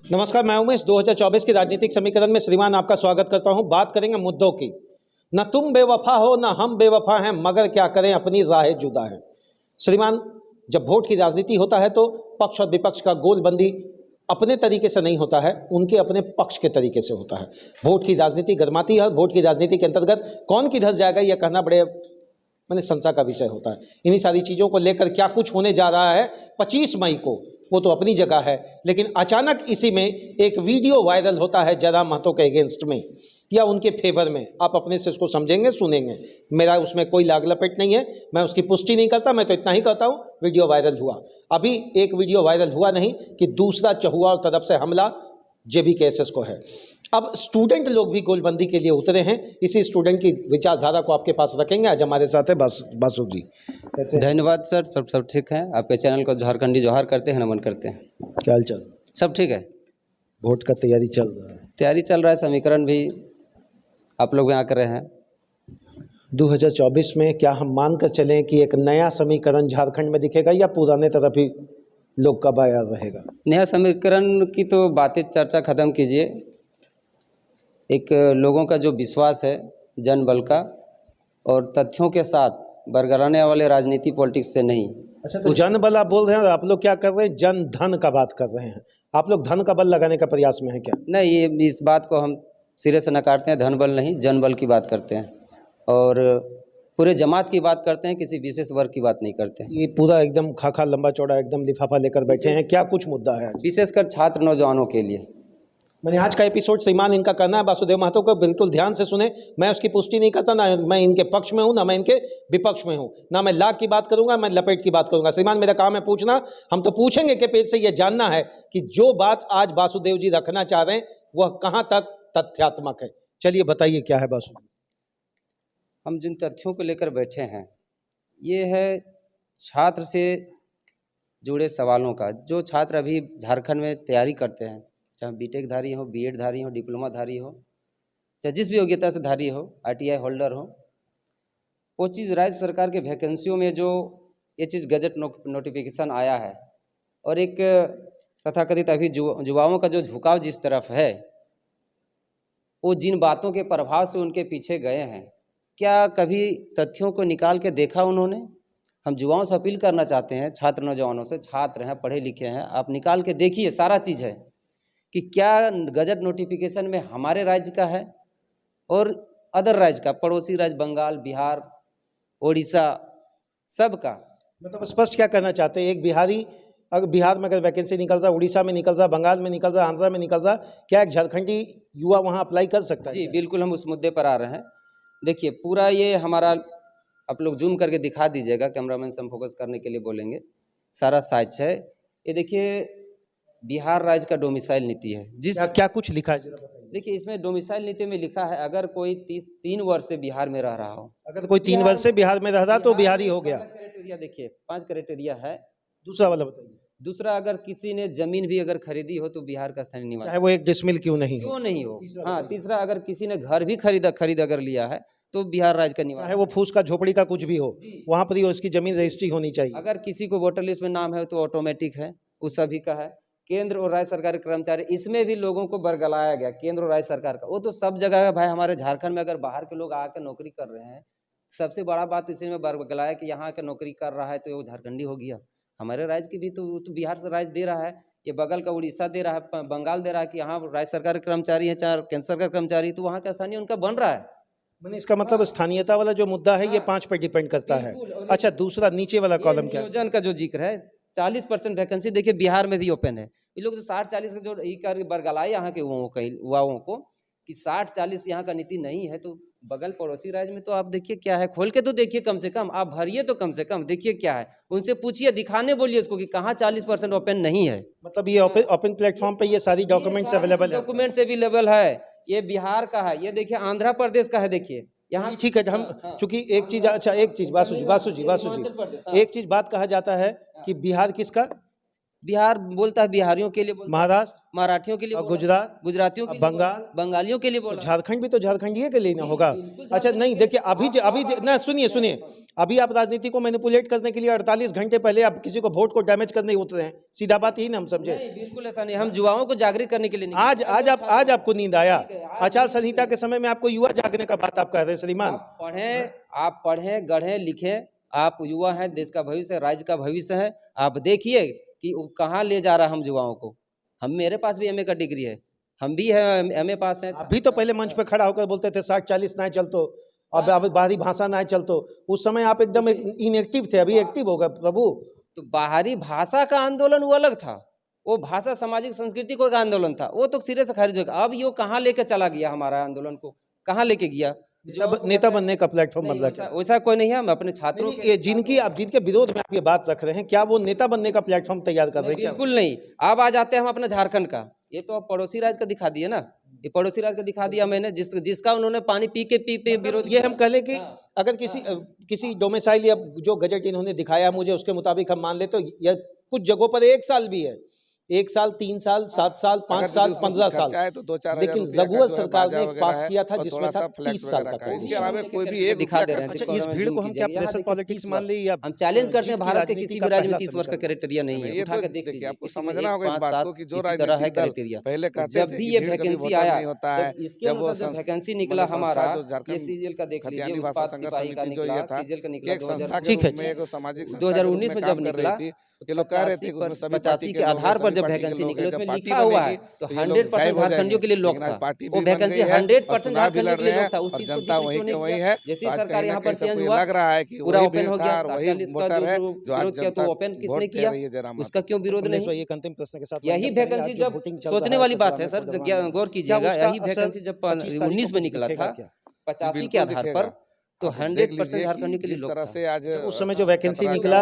नमस्कार, मैं उमेश। 2024 की राजनीतिक समीकरण में श्रीमान आपका स्वागत करता हूं। बात करेंगे मुद्दों की। न तुम बेवफा हो न हम बेवफा हैं, मगर क्या करें अपनी राहें जुदा हैं। श्रीमान, जब वोट की राजनीति होता है तो पक्ष और विपक्ष का गोलबंदी अपने तरीके से नहीं होता है, उनके अपने पक्ष के तरीके से होता है। वोट की राजनीति गरमाती है। वोट की राजनीति के अंतर्गत कौन किधर जाएगा यह कहना बड़े संशय का विषय होता है। इन्हीं सारी चीज़ों को लेकर क्या कुछ होने जा रहा है 25 मई को, वो तो अपनी जगह है, लेकिन अचानक इसी में एक वीडियो वायरल होता है जयराम महतो के अगेंस्ट में या उनके फेवर में। आप अपने से इसको समझेंगे, सुनेंगे। मेरा उसमें कोई लाग लपेट नहीं है, मैं उसकी पुष्टि नहीं करता। मैं तो इतना ही कहता हूँ, वीडियो वायरल हुआ। अभी एक वीडियो वायरल हुआ नहीं कि दूसरा चहुआ तरफ से हमला JBKSS को है। अब स्टूडेंट लोग भी गोलबंदी के लिए उतरे हैं। इसी स्टूडेंट की विचारधारा को आपके पास रखेंगे। आज हमारे साथ है बासु जी। कैसे? धन्यवाद सर, सब ठीक है। आपके चैनल को झारखंडी जोहार करते हैं, नमन करते हैं। क्या हाल चाल? सब ठीक है। वोट का तैयारी चल रहा है? तैयारी चल रहा है, समीकरण भी आप लोग यहाँ कर रहे हैं। 2024 में क्या हम मान कर चलें कि एक नया समीकरण झारखंड में दिखेगा या पुराने तरफ ही लोग का बयार रहेगा? नया समीकरण की तो बातें चर्चा खत्म कीजिए। एक लोगों का जो विश्वास है जनबल का और तथ्यों के साथ बरगलाने वाले राजनीति पॉलिटिक्स से नहीं। अच्छा, तो जनबल आप बोल रहे हैं और आप लोग क्या कर रहे हैं? जन धन का बात कर रहे हैं। आप लोग धन का बल लगाने का प्रयास में है क्या? नहीं, ये इस बात को हम सिरे से नकारते हैं। धन बल नहीं, जनबल की बात करते हैं और पूरे जमात की बात करते हैं, किसी विशेष वर्ग की बात नहीं करते हैं। ये पूरा एकदम खाखा लंबा चौड़ा एकदम लिफाफा लेकर बैठे हैं। क्या कुछ मुद्दा है? विशेषकर छात्र नौजवानों के लिए। मैंने आज का एपिसोड श्रीमान इनका करना है वासुदेव महतो को, बिल्कुल ध्यान से सुने। मैं उसकी पुष्टि नहीं करता, ना मैं इनके पक्ष में हूं ना मैं इनके विपक्ष में हूं, ना मैं लाख की बात करूंगा, मैं लपेट की बात करूंगा। श्रीमान, मेरा काम है पूछना। हम तो पूछेंगे कि पेज से यह जानना है कि जो बात आज वासुदेव जी रखना चाह रहे हैं वह कहां तक तथ्यात्मक है। चलिए बताइए क्या है वासुदेव। हम जिन तथ्यों को लेकर बैठे हैं ये है छात्र से जुड़े सवालों का। जो छात्र अभी झारखंड में तैयारी करते हैं, चाहे बीटेक धारी हो, बीएड धारी हो, डिप्लोमा धारी हो, चाहे जिस भी योग्यता से धारी हो, ITI होल्डर हो, वो चीज़ राज्य सरकार के वैकेंसियों में जो ये चीज़ गजट नोटिफिकेशन आया है और एक तथाकथित अभी युवाओं का जो झुकाव जिस तरफ है, वो जिन बातों के प्रभाव से उनके पीछे गए हैं, क्या कभी तथ्यों को निकाल के देखा उन्होंने? हम युवाओं से अपील करना चाहते हैं, छात्र नौजवानों से। छात्र हैं, पढ़े लिखे हैं, आप निकाल के देखिए, सारा चीज़ है कि क्या गजट नोटिफिकेशन में हमारे राज्य का है और अदर राज्य का, पड़ोसी राज्य बंगाल, बिहार, ओडिशा, सब का। मतलब स्पष्ट क्या कहना चाहते हैं? एक बिहारी अगर बिहार में अगर वैकेंसी निकल रहा, उड़ीसा में निकल रहा, बंगाल में निकल रहा, आंध्रा में निकल रहा, क्या एक झारखंडी युवा वहाँ अप्लाई कर सकता है? जी बिल्कुल, हम उस मुद्दे पर आ रहे हैं। देखिए, पूरा ये हमारा, आप लोग जूम करके दिखा दीजिएगा, कैमरामैन से हम फोकस करने के लिए बोलेंगे। सारा साइज है ये। देखिए, बिहार राज्य का डोमिसाइल नीति है। जिस क्या कुछ लिखा है जरा बताइए। देखिए, इसमें डोमिसाइल नीति में लिखा है, अगर कोई 3 वर्ष से बिहार में रह रहा हो, अगर कोई 3 वर्ष से बिहार में रह रहा तो बिहारी हो गया। क्राइटेरिया देखिए, 5 क्राइटेरिया है। दूसरा वाला बताइए। दूसरा, अगर किसी ने जमीन भी अगर खरीदी हो तो बिहार का स्थानीय निवासी, चाहे वो 1 डिसमिल क्यों नहीं हो। हाँ, तीसरा, अगर किसी ने घर भी खरीद अगर लिया है तो बिहार राज्य का निवासी, चाहे वो फूस का झोपड़ी का कुछ भी हो, वहां पर ही उसकी जमीन रजिस्ट्री होनी चाहिए। अगर किसी को वोटर लिस्ट में नाम है तो ऑटोमेटिक है, उस सभी का है। केंद्र और राज्य सरकारी कर्मचारी, इसमें भी लोगों को बरगलाया गया, केंद्र और राज्य सरकार का। वो तो सब जगह है भाई। हमारे झारखंड में अगर बाहर के लोग आकर नौकरी कर रहे हैं, सबसे बड़ा बात इसी में बरगलाया कि यहाँ के नौकरी कर रहा है तो वो झारखंडी हो गया। हमारे राज्य की भी तो बिहार से राज्य दे रहा है, ये बगल का उड़ीसा दे रहा है, बंगाल दे रहा है कि यहाँ राज्य सरकार के कर्मचारी है, चाहे केंद्र सरकार कर्मचारी, तो वहाँ का स्थानीय उनका बन रहा है। मैंने इसका मतलब स्थानीयता वाला जो मुद्दा है ये 5 पे डिपेंड करता है। अच्छा, दूसरा नीचे वाला कॉलम क्या है? नियोजन का जो जिक्र है, 40% वैकेंसी देखिए बिहार में भी ओपन है। ये लोग जो 60-40 का जो बरगलाए यहाँ के युवाओं को कि 60-40 यहाँ का नीति नहीं है, तो बगल पड़ोसी राज्य में तो आप देखिए क्या है, खोल के तो देखिए, कम से कम आप भरिए तो कम से कम देखिए क्या है, उनसे पूछिए, दिखाने बोलिए उसको कि कहाँ 40% ओपन नहीं है। मतलब ये ओपन प्लेटफॉर्म पे ये सारी डॉक्यूमेंट्स अवेलेबल है? डॉक्यूमेंट्स अवेलेबल है। ये बिहार का है, ये देखिए आंध्र प्रदेश का है। देखिए यहाँ, ठीक है। हम चूंकि एक चीज, अच्छा एक चीज वासु जी, एक चीज बात कहा जाता है कि बिहार किसका, बिहार बोलता है बिहारियों के लिए बोलता है, महाराष्ट्र मराठियों के लिए और बोला, गुजरात, गुजरातियों के लिए बोला, बंगाल, बंगालियों के लिए तो बोला। झारखंड भी तो झारखंडिये के लिए ना होगा। बिल्कुल अच्छा झारखंड नहीं, के देखिए लिए। अभी ना सुनिए, अभी आप राजनीति को मैनिपुलेट करने के लिए 48 घंटे पहले आप किसी को वोट को डैमेज करने उतरे हैं, सीधा बात ही ना हम समझे। नहीं बिल्कुल ऐसा नहीं, हम युवाओं को जागृत करने के लिए नहीं। आज आपको नींद आया, आचार संहिता के समय में आपको युवा जागने का बात आप कह रहे हैं श्रीमान। आप पढ़ें गढ़ें लिखें, आप युवा हैं, देश का भविष्य, राज्य का भविष्य है। आप देखिए कि वो कहाँ ले जा रहा है हम युवाओं को। मेरे पास भी एमए का डिग्री है, हम भी है एमए पास हैं। अभी तो पहले मंच पे खड़ा होकर बोलते थे 60-40 ना चलतो, अब बाहरी भाषा ना चलतो, उस समय आप एकदम इनएक्टिव थे, अभी एक्टिव होगा प्रभु। तो बाहरी भाषा का आंदोलन वो अलग था, वो भाषा सामाजिक संस्कृति को एक आंदोलन था, वो तो सिरे से खारिज हो गया। अब ये कहाँ लेके चला गया हमारा आंदोलन को, कहाँ लेके गया? नेता बनने का प्लेटफॉर्म बन रहा है, वैसा कोई नहीं है। हम अपने छात्रों के जिनके विरोध में आप ये बात रख रहे हैं, क्या वो नेता बनने का प्लेटफॉर्म तैयार कर रहे हैं? बिल्कुल नहीं। अब आ जाते हैं हम अपने झारखंड का, ये तो अब पड़ोसी राज्य का दिखा दिया ना, ये पड़ोसी राज्य का दिखा दिया मैंने, जिसका उन्होंने पानी पी के विरोध। ये हम कह लें कि अगर किसी डोमिसाइल या जो गजट इन्होंने दिखाया मुझे, उसके मुताबिक हम मान ले तो यह कुछ जगहों पर 1 साल भी है, 1 साल, 3 साल, 7 साल, 5 साल, 15 साल, लेकिन रघुवर सरकार ने पास किया था जिसमें था 30 साल का। इसके अलावा कोई भी एक दिखा दे रहे हैं। अच्छा, इस भीड़ को हम क्या प्रेशर पॉलिटिक्स मान ली? हम चैलेंज करते हैं, भारत के किसी भी राज्य में 30 वर्ष का क्राइटेरिया नहीं है। उठा के देख लीजिए, आपको समझना होगा इस बात को कि जो राजनीतिक राजनीतिक पहले कहते जब भी ये वैकेंसी आया होता है, जब वो वैकेंसी निकला हमारा, ये सीजीएल का देख लीजिए, उत्पाद सिपाही का निकला, सीजीएल का निकला 2019 में जब निकला, ये लोग कह रहे थे 85 के आधार पर जब वैकेंसी निकली, उसमें लिखा हुआ है तो 100% झारखंडियों के लिए लॉक था, वो वैकेंसी 100% झारखंडियों के लिए लॉक था। उस चीज को जनता वही के वही है। जैसे सरकार यहाँ पर चेंज हुआ, लग रहा है कि पूरा ओपन हो गया। वही 47 का वोटर है जो जो आज विरोध किया तो ओपन किसने किया, उसका क्यों विरोध नहीं? एक अंतिम प्रश्न के साथ यही वैकेंसी जब सोचने वाली बात है सर, गौर कीजिएगा, यही वैकेंसी जब 19 में निकला था 85 के आधार पर, तो 100% झारखंड के लिए लोग तरह से आज उस समय जो वैकेंसी निकला,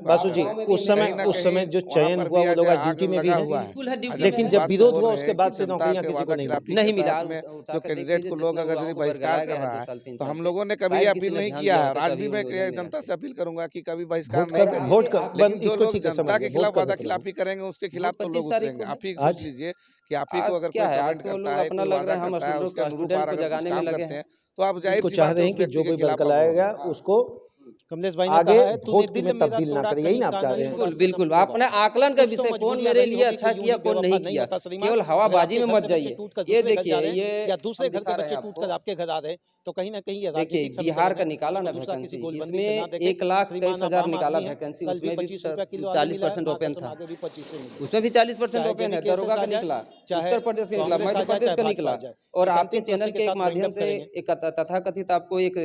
बासु जी, उस समय जो चयन हुआ वो लोग ड्यूटी में भी है, लेकिन जब विरोध हुआ उसके बाद से नौकरियां किसी को नहीं मिला। जो कैंडिडेट को लोग अगर यदि बहिष्कार कर रहा है तो हम लोगों ने कभी अपील नहीं किया है, और आज भी मैं जनता से अपील करूंगा कि कभी बहिष्कार नहीं करें। वोट जो लोग जनता के खिलाफ वादा खिलाफी करेंगे उसके खिलाफ तो लोग उतरेंगे। आप ही सोच लीजिए कि आप ही को अगर कोई कमेंट करता है, कोई वादा करता है, उसके अनुरूप जगाने में लगे हैं, तो आप जाहिर चाह रहे हैं कि जो कोई बल लाएगा उसको कमलेश भाई आगे वोट में तब्दील ना करे, यही ना आप चाह रहे हैं? बिल्कुल बिल्कुल। अपने आकलन का विषय, कौन मेरे लिए अच्छा किया कौन नहीं किया, केवल हवाबाजी में मत जाइए। ये देखिए, ये या दूसरे घर के बच्चे टूट कर आपके घर आ रहे, तो कहीं ना कहीं देखिए बिहार का निकाला ना वैकेंसी, इसमें 1,23,000 निकाला वैकेंसी, उसमें भी 40% ओपन था, उसमें भी 40% ओपन है। दरोगा का निकला, उत्तर प्रदेश का निकला, मध्य प्रदेश का निकला, और आपके चैनल के माध्यम से एक तथाकथित आपको एक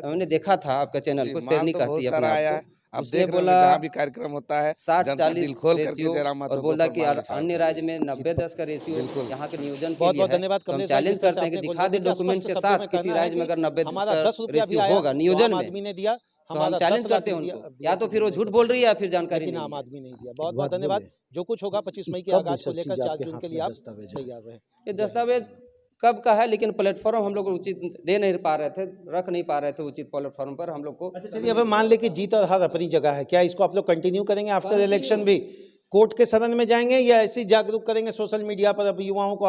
हमने देखा था, आपका चैनल को शेयर नहीं करती अपने आप को, अब देख बोला जहाँ भी कार्यक्रम होता है 60-40 रेशियो, और बोला कि अन्य राज्य में 90-10 का रेशियो यहाँ के नियोजन के लिए है। तो हम चैलेंज करते हैं कि दिखा दे डॉक्यूमेंट के साथ, किसी राज्य में अगर 90-10 का रेशियो होगा नियोजन में, तो हम चैलेंज करते हैं उनको, या तो फिर वो झूठ बोल रही है या फिर जानकारी नहीं। आम आदमी नहीं दिया। बहुत बहुत धन्यवाद। जो कुछ होगा 25 मई के आगाज को लेकर 4 जून के लिए आप तैयार रहे। ये दस्तावेज कब का है, लेकिन प्लेटफॉर्म हम लोग उचित दे नहीं पा रहे थे, रख नहीं पा रहे थे उचित प्लेटफॉर्म पर हम लोग को। अच्छा चलिए, अब मान ले कि जीत और हार अपनी जगह है, क्या इसको आप लोग कंटिन्यू करेंगे आफ्टर इलेक्शन भी? कोर्ट के सदन में जाएंगे या ऐसे जागरूक करेंगे सोशल मीडिया पर अब युवाओं को?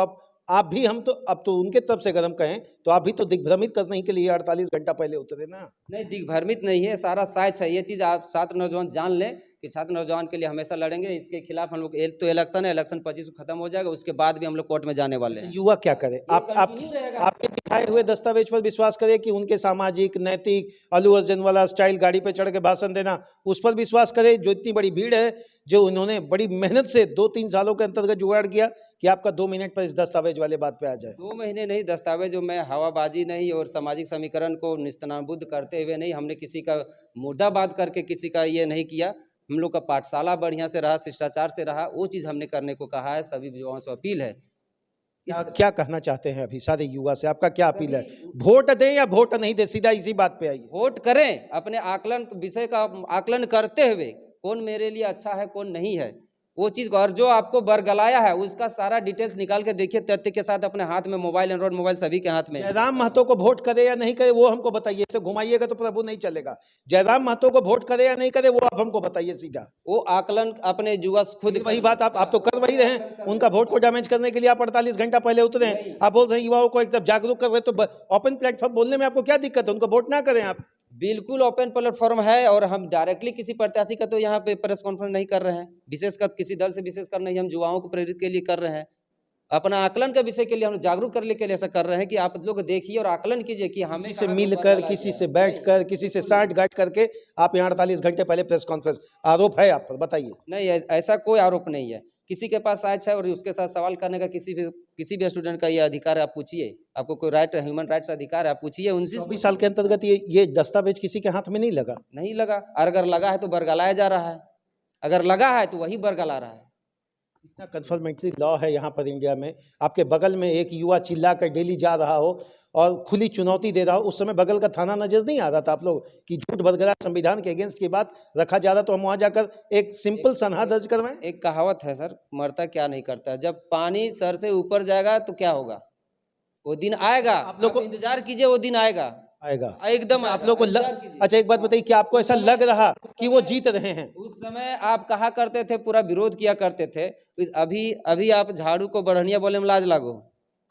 आप भी, हम तो अब तो उनके तरफ से अगर हम कहें तो आप भी तो दिग्भ्रमित करने के लिए 48 घंटा पहले उतरे ना। नहीं, दिग्भ्रमित नहीं है, सारा साच है। ये चीज़ आप छात्र नौजवान जान लें कि छात्र नौजवान के लिए हमेशा लड़ेंगे। इसके खिलाफ हम लोग, तो इलेक्शन है, इलेक्शन 25 को खत्म हो जाएगा, उसके बाद भी हम लोग कोर्ट में जाने वाले हैं। युवा क्या करे? आपके दिखाए हुए दस्तावेज पर विश्वास करे कि उनके सामाजिक, नैतिक, अल्लू अर्जुन वाला स्टाइल गाड़ी पे चढ़ के भाषण देना, उस पर विश्वास करे? जो इतनी बड़ी भीड़ है, जो उन्होंने बड़ी मेहनत से 2-3 सालों के अंतर्गत जुगाड़ किया कि आपका 2 मिनट पर इस दस्तावेज वाले बात पे आ जाए। 2 महीने नहीं, दस्तावेज में हवाबाजी नहीं और सामाजिक समीकरण को निस्तनाबुद्ध करते हुए नहीं, हमने किसी का मुर्दाबाद करके किसी का ये नहीं किया। हम लोग का पाठशाला बढ़िया से रहा, शिष्टाचार से रहा, वो चीज़ हमने करने को कहा है। सभी युवाओं से अपील है। क्या कहना चाहते हैं अभी सारे युवा से? आपका क्या अपील है? वोट दें या वोट नहीं दें? सीधा इसी बात पे आइए। वोट करें, अपने आकलन विषय का आकलन करते हुए, कौन मेरे लिए अच्छा है कौन नहीं है, वो चीज़, और जो आपको बरगलाया है उसका सारा डिटेल्स निकाल के देखिए तथ्य के साथ अपने हाथ में मोबाइल, एंड्रॉइड मोबाइल सभी के हाथ में। जयराम महतो को वोट करे या नहीं करे वो हमको बताइए, इसे घुमाइएगा तो प्रभु नहीं चलेगा। जयराम महतो को वोट करे या नहीं करे वो आप हमको बताइए सीधा। वो आकलन अपने युवा खुद, वही बात आप तो कर वही रहे हैं। उनका वोट को डैमेज करने के लिए आप 48 घंटा पहले उतरे हैं। आप बोल रहे हैं युवाओं को एकदम जागरूक कर रहे, तो ओपन प्लेटफॉर्म बोलने में आपको क्या दिक्कत है? उनको वोट ना करें आप। बिल्कुल ओपन प्लेटफॉर्म है, और हम डायरेक्टली किसी प्रत्याशी का तो यहाँ पे प्रेस कॉन्फ्रेंस नहीं कर रहे हैं, विशेषकर किसी दल से विशेषकर नहीं, हम युवाओं को प्रेरित के लिए कर रहे हैं, अपना आकलन के विषय के लिए हम जागरूक करने के लिए ऐसा कर रहे हैं कि आप लोग देखिए और आकलन कीजिए कि हमें किसी से मिलकर, किसी से बैठकर, किसी से साठ गांठ करके आप यहाँ 48 घंटे पहले प्रेस कॉन्फ्रेंस, आरोप है आप पर, बताइए। नहीं, ऐसा कोई आरोप नहीं है। किसी के पास साक्ष्य है और उसके साथ सवाल करने का किसी भी स्टूडेंट का ये अधिकार है, आप पूछिए। आपको कोई राइट, ह्यूमन राइट्स अधिकार है, आप पूछिए उनसे। 24 साल के अंतर्गत ये दस्तावेज किसी के हाथ में नहीं लगा? नहीं लगा, और अगर लगा है तो बरगलाया जा रहा है, अगर लगा है तो वही बरगला रहा है। इतना कन्फर्मेटरी लॉ है यहाँ पर इंडिया में। आपके बगल में एक युवा चिल्ला कर डेली जा रहा हो और खुली चुनौती दे रहा हो, उस समय बगल का थाना नजर नहीं आ रहा था आप लोग कि झूठ बरगला संविधान के अगेंस्ट की बात रखा जा रहा, तो हम वहां जाकर एक सिंपल सनहा दर्ज करवाएं? एक कहावत है सर, मरता क्या नहीं करता, जब पानी सर से ऊपर जाएगा तो क्या होगा, वो दिन आएगा। आप लोग को इंतजार कीजिए, वो दिन आएगा एकदम। आप लोग को अच्छा एक बात बताइए, कि आपको ऐसा लग रहा कि वो जीत रहे हैं? उस समय आप कहा करते थे, पूरा विरोध किया करते थे। अभी आप झाड़ू को बढ़निया बोले में लाज लागो,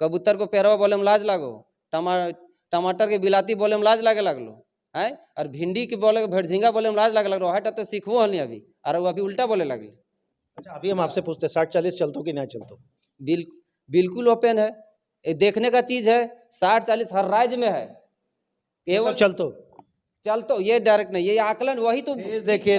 कबूतर को पैरवा बोले में लाज लागो, टमाटर के बिलाती बोले में लाज लागे लगलो है, और भिंडी के बोले भेड़झिंगा बोले में लाज लागे लगलो। हटा तो सीखबो हल अभी, और वो अभी उल्टा बोले लगे। अच्छा, अभी हम आपसे पूछते 60-40 चलतो कि नहीं चलतो? बिल्कुल ओपन है, देखने का चीज है। 60-40 हर राज्य में है, केवल चलतो ये डायरेक्ट नहीं, ये आकलन वही तो। देखिए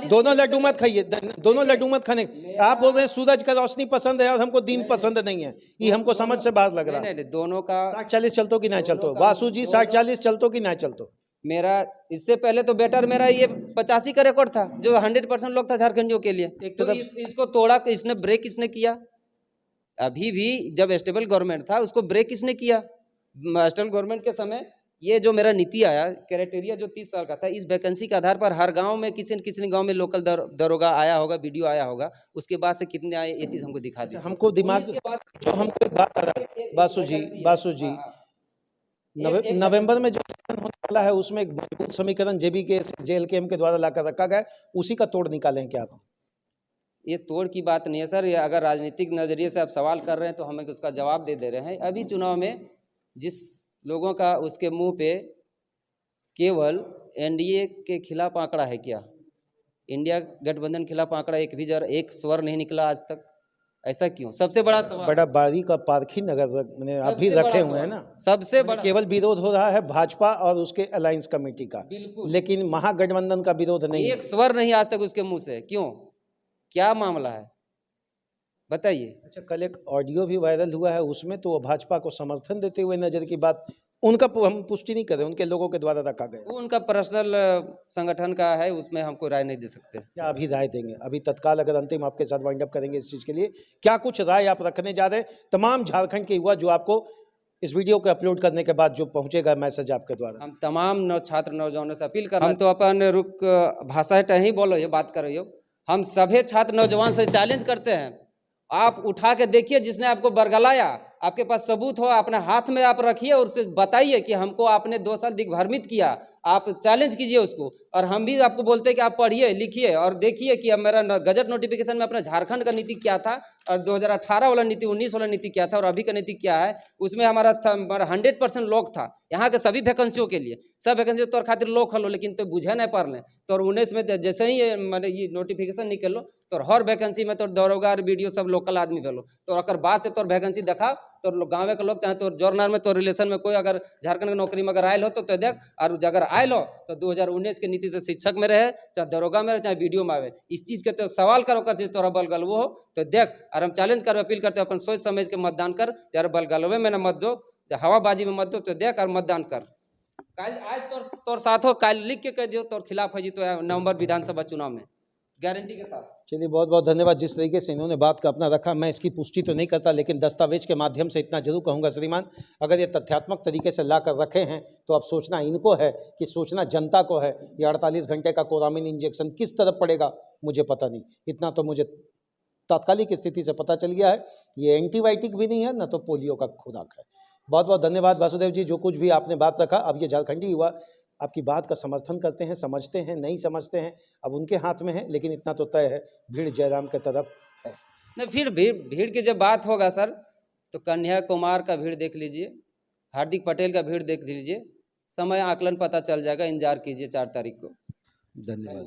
दोनों लड्डू मत खाइए, दोनों लड्डू मत खाने। आप बोल रहे हैं सूरज का रोशनी पसंद है और हमको दिन पसंद नहीं है, ये हमको समझ से बाहर लग रहा है। नहीं, दोनों का 60-40 चलतो कि नहीं चलतो? वासु जी 60-40 चलतो कि नहीं चलतो? मेरा इससे पहले तो बेटर मेरा ये 85 का रिकॉर्ड था, जो 100% लोग था झारखंडियों के लिए। तो इसको तोड़ा, इसने ब्रेक किसने किया? अभी भी जब स्टेबल गवर्नमेंट था उसको ब्रेक किसने किया? स्टेबल गवर्नमेंट के समय ये जो मेरा नीति आया, क्राइटेरिया जो 30 साल का था, इस वैकेंसी के आधार पर हर गांव में किसी न किसी गांव में लोकल दरोगा आया होगा, वीडियो आया होगा, उसके बाद से कितने आए ये चीज हमको दिखा दी। हमको दिमाग जो हमको एक बात आ रहा है बासु जी, नवंबर में जो होने वाला है उसमें एक मजबूत समीकरण जेबीके जेएलकेएम के द्वारा लाकर रखा गया, उसी का तोड़ निकालें क्या आप? ये तोड़ की बात नहीं है सर, ये अगर राजनीतिक नजरिए से आप सवाल कर रहे हैं तो हमें उसका जवाब दे रहे हैं। अभी चुनाव में जिस लोगों का उसके मुंह पे केवल एनडीए के खिलाफ आंकड़ा है, क्या इंडिया गठबंधन खिलाफ आंकड़ा एक स्वर नहीं निकला आज तक? ऐसा क्यों? सबसे बड़ा सवाल, बड़ा बारी का पारखी नगर मैंने अभी रखे हुए हैं ना, सबसे बड़ा केवल विरोध हो रहा है भाजपा और उसके अलायंस कमेटी का, लेकिन महागठबंधन का विरोध नहीं, एक स्वर नहीं आज तक उसके मुंह से। क्यों, क्या मामला है बताइए? अच्छा, कल एक ऑडियो भी वायरल हुआ है, उसमें तो भाजपा को समर्थन देते हुए नजर की बात, उनका हम पुष्टि नहीं करें, उनके लोगों के द्वारा रखा गया, वो उनका पर्सनल संगठन का है, उसमें हमको राय नहीं दे सकते। क्या अभी राय देंगे? अभी तत्काल अगर अंतिम आपके साथ वाइंड अप करेंगे इस चीज के लिए, क्या कुछ राय आप रखने जा रहे हैं तमाम झारखंड के युवा जो आपको इस वीडियो को अपलोड करने के बाद जो पहुंचेगा मैसेज आपके द्वारा? हम तमाम छात्र नौजवानों से अपील कर रहे हैं, हम तो अपन रुक भाषा ही बोलो, ये बात कर रही हो, हम सभी छात्र नौजवान से चैलेंज करते हैं, आप उठा के देखिए, जिसने आपको बरगलाया, आपके पास सबूत हो, अपने हाथ में आप रखिए और उससे बताइए कि हमको आपने 2 साल दिग्भ्रमित किया, आप चैलेंज कीजिए उसको। और हम भी आपको बोलते हैं कि आप पढ़िए, लिखिए और देखिए कि अब मेरा गजट नोटिफिकेशन में अपना झारखंड का नीति क्या था, और 2018 वाला नीति, 19 वाला नीति क्या था, और अभी का नीति क्या है, उसमें हमारा 100% लोक था यहाँ के सभी वैकेंसियों के लिए। सब वैकेंसी तोर खातिर लोक हलो, लेकिन तो बुझे नहीं पा रहे। तो 19 में जैसे ही ये नोटिफिकेशन निकलो तो हर वैकेंसी में तो दरोगा वीडियो सब लोकल आदमी भेलो, तो अगर बाद से तोर वैकेंसी देखा तो गाँव के लोग चाहे तो जोरनार में तो रिलेशन में कोई अगर झारखंड की नौकरी में अगर आयल हो तो देख, और अगर आयल हो तो 2019 के नीति से शिक्षक में रहे, चाहे दरोगा में रहे, चाहे वीडियो में आवे, इस चीज के तो सवाल करो कर तोरा बलगलवो हो तो देख। और हम चैलेंज कर अपील करते अपन सोच समझ के मतदान कर, यार बलगलवे में न मत दो, हवाबाजी में मत दो, तो देख और मतदान कर। कल आज तोर साथ हो, कल लिख के कह दियो तोर खिलाफ है जी, तो नवंबर विधानसभा चुनाव में गारंटी के साथ। चलिए, बहुत बहुत धन्यवाद। जिस तरीके से इन्होंने बात का अपना रखा, मैं इसकी पुष्टि तो नहीं करता, लेकिन दस्तावेज के माध्यम से इतना जरूर कहूँगा श्रीमान, अगर ये तथ्यात्मक तरीके से ला कर रखे हैं तो अब सोचना इनको है कि सोचना जनता को है। ये 48 घंटे का कोरामिन इंजेक्शन किस तरफ पड़ेगा मुझे पता नहीं, इतना तो मुझे तात्कालिक स्थिति से पता चल गया है ये एंटीबायोटिक भी नहीं है, न तो पोलियो का खुराक है। बहुत बहुत धन्यवाद वासुदेव जी, जो कुछ भी आपने बात रखा। अब ये झारखंडी युवा आपकी बात का समर्थन करते हैं, समझते हैं, नहीं समझते हैं, अब उनके हाथ में है, लेकिन इतना तो तय है भीड़ जयराम के तरफ है। नहीं, फिर भीड़ की जब बात होगा सर, तो कन्हैया कुमार का भीड़ देख लीजिए, हार्दिक पटेल का भीड़ देख लीजिए, समय आकलन पता चल जाएगा, इंतजार कीजिए 4 तारीख को। धन्यवाद।